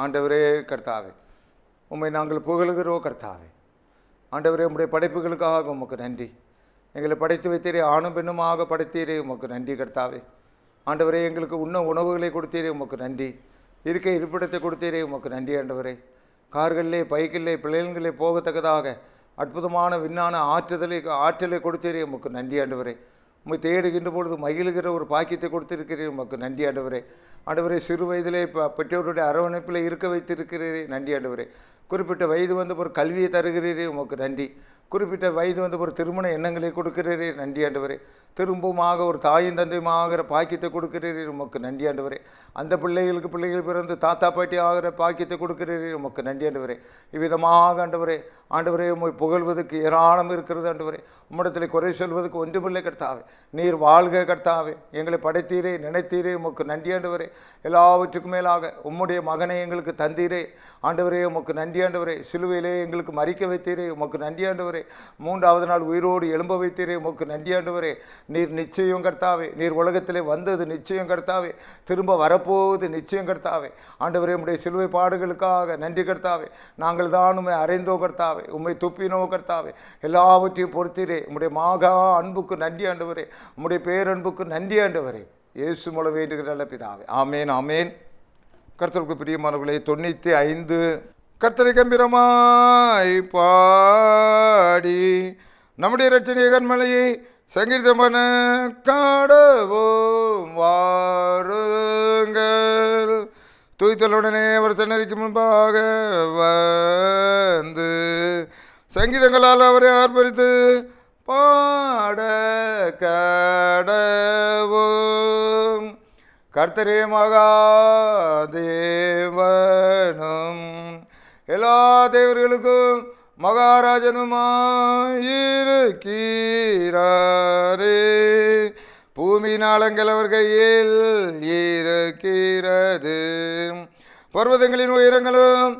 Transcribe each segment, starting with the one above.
ஆண்டவரே கர்த்தாவே, உம்மை நாங்கள் புகழுகிறோம் கர்த்தாவே. ஆண்டவரே, உம்முடைய படைப்புகளுக்காக உமக்கு நன்றி. எங்களை படைத்து வைத்தீரே, ஆணும் பெண்ணுமாக படைத்தீரே, உமக்கு நன்றி கர்த்தாவே. ஆண்டவரே, எங்களுக்கு உண்ண உணவுகளை கொடுத்தீரே, உமக்கு நன்றி. இருக்க இருப்பிடத்தை கொடுத்தீரே, உமக்கு நன்றி ஆண்டவரே. கார்களிலே பைக்கிலே பிள்ளைகளிலே போகத்தக்கதாக அற்புதமான விண்ணான ஆற்றலை கொடுத்தீரே, உமக்கு நன்றி ஆண்டவரே. உம்மை தேடுகின்ற பொழுது மகிழ்கிற ஒரு பாக்கியத்தை கொடுத்திருக்கிறீர், உமக்கு நன்றி ஆண்டவரே. ஆண்டவரே, சிறு வயதிலே பெற்றோருடைய அரவணைப்பில் இருக்க வைத்திருக்கிறீரே, நன்றி ஆண்டவரே. குறிப்பிட்ட வயது வந்து ஒரு கல்வியை தருகிறீரே, உமக்கு நன்றி. குறிப்பிட்ட வயது வந்து ஒரு திருமண எண்ணங்களை கொடுக்கிறீரே, நன்றி ஆண்டவரே. திரும்பமாக ஒரு தாயும் தந்தையும் ஆகிற பாக்கியத்தை கொடுக்கிறீரே, உமக்கு நன்றி ஆண்டவரே. அந்த பிள்ளைகள் பிறந்து தாத்தா பாட்டி ஆகிற பாக்கியத்தை கொடுக்கிறீரே, உமக்கு நன்றி ஆண்டவரே. இவ்விதமாக ஆண்டவரே உம்மை புகழ்வதற்கு ஏராளம் இருக்கிறது ஆண்டவரே. உம்மிடத்தில் குறை சொல்வதற்கு ஒன்றுமில்லை கர்த்தாவே. நீர் வாழ்க கர்த்தாவே. எங்களை படைத்தீரே, நினைத்தீரே, உமக்கு நன்றி ஆண்டவரே. எல்லாவற்றுக்கும் மேலாக உம்முடைய மகனை எங்களுக்கு தந்தீரே ஆண்டவரே, உமக்கு நன்றி ஆண்டவரே. சிலுவையிலே எங்களுக்கு மறிக்க வைத்தீரே, உமக்கு நன்றி ஆண்டவரே. 3வது நாள் உயிரோடு எழும்ப வைத்தீரே, உமக்கு நன்றி ஆண்டவரே. நீர் நிச்சயம் கர்த்தாவே. நீர் உலகத்திலே வந்தது நிச்சயம் கர்த்தாவே. திரும்ப வரப்போவது நிச்சயம் கர்த்தாவே. ஆண்டவரே, உம்முடைய சிலுவை பாடுகளுக்காக நன்றி கர்த்தாவே. நாங்கள் தான் உம்மை அறைந்தோ கர்த்தாவே, உம்மை துப்பினோ கர்த்தாவே. எல்லாவற்றையும் பொறுத்தீரே. உம்முடைய மாகா அன்புக்கு நன்றி ஆண்டவரே. உம்முடைய பேரன்புக்கு நன்றி ஆண்டவரே. இயேசு மூலம் வேண்டுகிற நல்ல பிதாவே, ஆமேன் ஆமேன். கர்த்தருக்கு பிரியமானவர்களே, 95 கர்த்தரை கம்பீரமாய் பாடி நம்முடைய இரட்சணிய கன்மலையை சங்கீதமான காடவும் வாருங்கள். துய்த்தலுடனே அவர் சன்னதிக்கு முன்பாக வந்து சங்கீதங்களால் அவரை ஆர்ப்பரித்து பாட கடவும். கர்த்தரே மகா தேவனும் எல்லா தேவர்களுக்கும் மகாராஜனுமாயிருக்கிறாரே. பூமியின் ஆழங்கள் அவர் கையில் இருக்கிறது, பர்வதங்களின் உயரங்களும்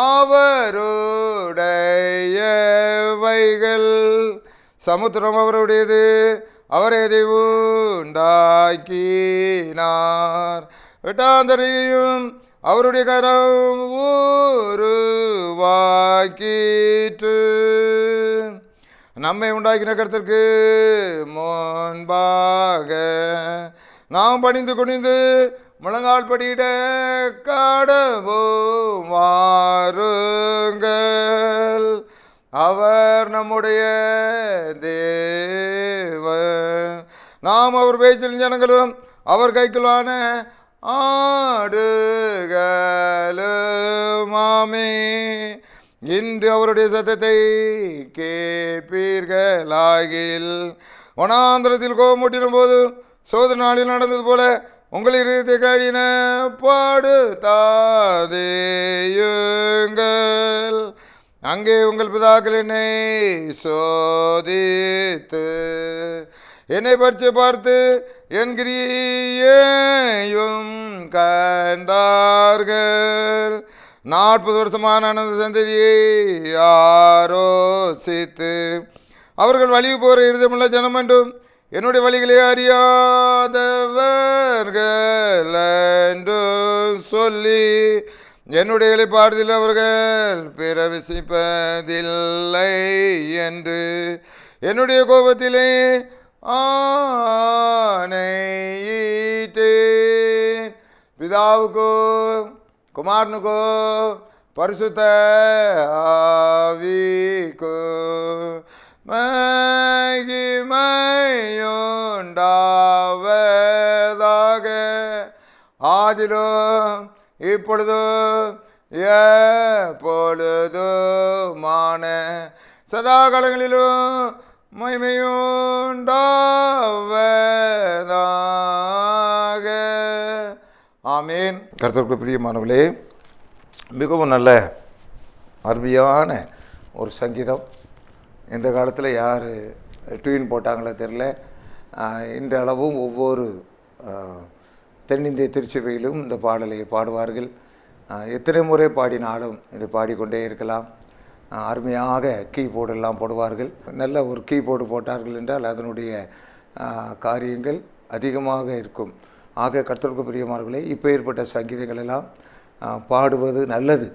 அவருடையவைகள். சமுத்திரம் அவருடையது, அவரே அதை உண்டாக்கினார். வெட்டாந்தரையும் அவருடைய கரம் உருவாக்கிற்று. நம்மை உண்டாக்கின கர்த்தருக்கு முன்பாக நாம் பணிந்து குனிந்து முழங்கால் படியிட கடவும் வாருங்கள். அவர் நம்முடைய தேவன், நாம் அவர் பேச்சில் ஜனங்களும் அவர் கைக்குள்ளான ஆடுகளுமாமே. இன்று அவருடைய சத்தத்தை கேட்பீர்களாகில். வனாந்திரத்தில் கோபமூட்டிடும் போது சோதனை நாளில் நடந்தது போல உங்கள் இருதயத்தை கழின பாடுதாதேயுங்கள். அங்கே உங்கள் பிதாக்கள் என்னை சோதித்து என்னை பரிசை பார்த்து என் கிரியையையும் கண்டார்கள். 40 வருஷமான அந்த சந்ததியை ஆரோசித்து அவர்கள் வழிக்கு போகிற இருதயமுள்ள ஜனம் என்றும் என்னுடைய வழிகளை அறியாதவர்கள் என்றும் சொல்லி என்னுடைய இளைப்பாறுதல் அவர்கள் பிரவேசிப்பதில்லை என்று என்னுடைய கோபத்திலே ஆணையிட்டேன். பிதாவுக்கோ குமாரனுக்கோ பரிசுத்த ஆவிக்கோ மகிமையுண்டாவதாக, ஆதிலும் இப்பொழுதும் எப்பொழுதுமான சதா காலங்களிலும் மகிமையுண்டாவதாக. ஆமீன். கர்த்தருக்கு பிரியமானவர்களே, மிகவும் நல்ல அருமையான ஒரு சங்கீதம். இந்த காலத்தில் யார் ட்யூன் போட்டாங்களோ தெரில. இன்றளவும் ஒவ்வொரு தென்னிந்திய திருச்சபையிலும் இந்த பாடலை பாடுவார்கள். எத்தனை முறை பாடினாலும் இது பாடிக்கொண்டே இருக்கலாம். அருமையாக கீபோர்டெல்லாம் போடுவார்கள். நல்ல ஒரு கீபோர்டு போட்டார்கள் என்றால் அதனுடைய காரியங்கள் அதிகமாக இருக்கும். ஆக கர்த்தருக்கு பிரியமானவர்களே, இப்போ ஏற்பட்ட சங்கீதங்கள் எல்லாம் பாடுவது நல்லது.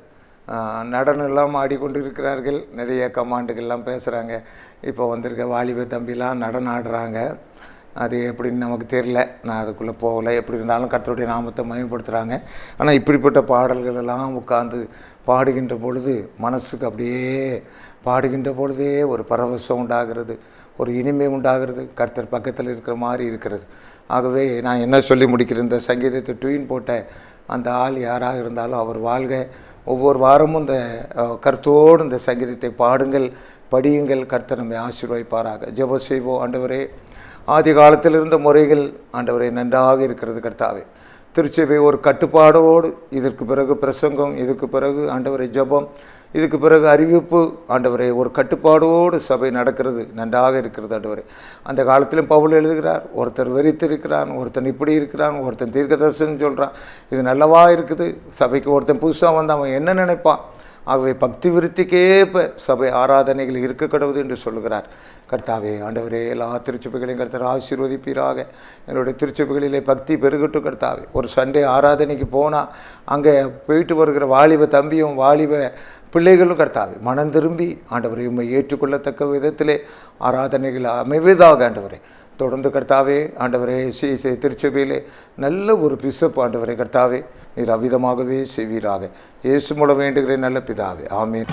நடனம் எல்லாம் ஆடிக்கொண்டு இருக்கிறார்கள். நிறைய கமாண்டுகள்லாம் பேசுகிறாங்க. இப்போ வந்திருக்க வாலிப தம்பிலாம் நடனம் ஆடுறாங்க. அது எப்படின்னு நமக்கு தெரியல. நான் அதுக்குள்ளே போகலை. எப்படி இருந்தாலும் கர்த்தருடைய நாமத்தை மகிமைப்படுத்துகிறாங்க. ஆனால் இப்படிப்பட்ட பாடல்கள் எல்லாம் உட்கார்ந்து பாடுகின்ற பொழுது மனசுக்கு அப்படியே பாடுகின்ற பொழுதே ஒரு பரவசம் உண்டாகிறது, ஒரு இனிமை உண்டாகிறது, கர்த்தர் பக்கத்தில் இருக்கிற மாதிரி இருக்கிறது. ஆகவே நான் என்ன சொல்லி முடிக்கிறேன், இந்த சங்கீதத்தை ட்வீன் போட்ட அந்த ஆள் யாராக இருந்தாலும் அவர் வாழ்க. ஒவ்வொரு வாரமும் இந்த கருத்தோடு இந்த சங்கீதத்தை பாடுங்கள், படியுங்கள். கர்த்தர் நம்மை ஆசீர்வதிப்பாராக. ஜெபம் செய்வோம். ஆண்டவரே, ஆதி காலத்தில் இருந்த முறைகள் ஆண்டவரே நன்றாக இருக்கிறது. கர்த்தாவே, திருச்சபை ஒரு கட்டுப்பாடோடு, இதற்கு பிறகு பிரசங்கம், இதுக்கு பிறகு ஆண்டவரை ஜெபம், இதுக்கு பிறகு அறிவிப்பு, ஆண்டவரே ஒரு கட்டுப்பாடோடு சபை நடக்கிறது, நன்றாக இருக்கிறது. ஆண்டவரே, அந்த காலத்திலும் பவுல் எழுதுகிறார், ஒருத்தர் வெறித்திருக்கிறான், ஒருத்தன் இப்படி இருக்கிறான், ஒருத்தன் தீர்க்கதரிசனம் சொல்கிறான். இது நல்லவா இருக்குது. சபைக்கு ஒருத்தன் புதுசாக வந்து அவன் என்ன நினைப்பான்? ஆகவே பக்தி விருத்திக்கேற்ப சபை ஆராதனைகள் இருக்க கடவுது என்று சொல்லுகிறார். கர்த்தாவே, ஆண்டவரே, எல்லா திருச்சபைகளையும் கர்த்தர் ஆசீர்வதிப்பீராக. என்னுடைய திருச்சபைகளிலே பக்தி பெருகட்டும். கர்த்தாவே, ஒரு சண்டே ஆராதனைக்கு போனால் அங்கே போயிட்டு வருகிற வாலிப தம்பியும் வாலிப பிள்ளைகளும் கர்த்தாவே மனம் திரும்பி ஆண்டவரை உம்மை ஏற்றுக்கொள்ளத்தக்க விதத்திலே ஆராதனைகள் அமைவதாக. ஆண்டவரே, தொடர்ந்து கர்த்தாவே, ஆண்டவரே, சீசை திருச்சபையிலே நல்ல ஒரு பிசப் ஆண்டவரே கர்த்தாவே நீர் அவ்விதமாகவே செய்வீராக. இயேசு மூலம் வேண்டுகிறேன் நல்ல பிதாவே. ஆமீன்.